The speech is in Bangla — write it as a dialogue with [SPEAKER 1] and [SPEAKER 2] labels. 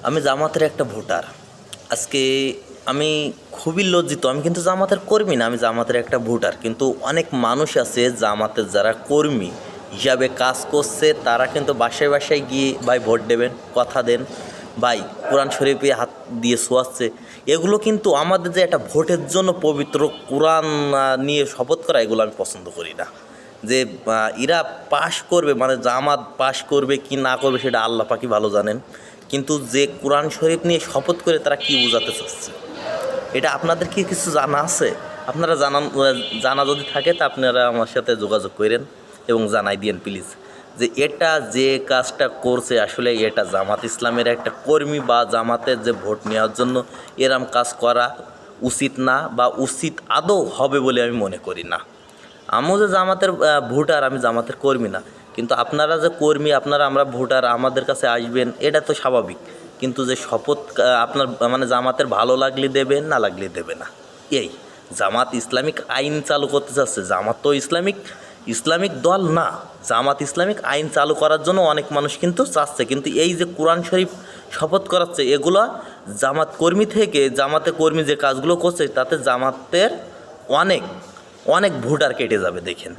[SPEAKER 1] আমি জামাতের একটা ভোটার। আজকে আমি খুবই লজ্জিত। আমি কিন্তু জামাতের কর্মী না, আমি জামাতের একটা ভোটার। কিন্তু অনেক মানুষ আছে জামাতের যারা কর্মী হিসাবে কাজ করছে, তারা কিন্তু বাসায় বাসায় গিয়ে ভাই ভোট দেবেন, কথা দেন, ভাই কোরআন শরীফে হাত দিয়ে ছোঁয়াচ্ছে। এগুলো কিন্তু আমাদের যে একটা ভোটের জন্য পবিত্র কোরআন নিয়ে শপথ করা, এগুলো আমি পছন্দ করি না। যে এরা পাশ করবে, মানে জামাত পাশ করবে কি না করবে সেটা আল্লাহ পাকই ভালো জানেন। কিন্তু যে কোরআন শরীফ নিয়ে শপথ করে তারা কি বোঝাতে চাচ্ছে, এটা আপনাদের কি কিছু জানা আছে? আপনারা জানা যদি থাকে তা আপনারা আমার সাথে যোগাযোগ করেন এবং জানাই দিয়েন প্লিজ, যে এটা যে কাজটা করছে আসলে এটা জামাত ইসলামের একটা কর্মী বা জামাতের যে ভোট নেওয়ার জন্য এরম কাজ করা উচিত না, বা উচিত আদৌ হবে বলে আমি মনে করি না। আমিও যে জামাতের ভোটার, আমি জামাতের কর্মী না। কিন্তু আপনারা যে কর্মী, আমরা ভোটার, আমাদের কাছে আসবেন, এটা তো স্বাভাবিক। কিন্তু যে শপথ আপনার মানে জামাতের ভালো লাগলে দেবেন, না লাগলে দেবে না। এই জামাত ইসলামিক আইন চালু করতে চাচ্ছে। জামাত তো ইসলামিক দল না। জামাত ইসলামিক আইন চালু করার জন্য অনেক মানুষ কিন্তু চাচ্ছে, কিন্তু এই যে কোরআন শরীফ শপথ করাচ্ছে, এগুলো জামাত কর্মী থেকে, জামাতে কর্মী যে কাজগুলো করছে তাতে জামাতের অনেক অনেক ভোটার কেটে যাবে দেখেন।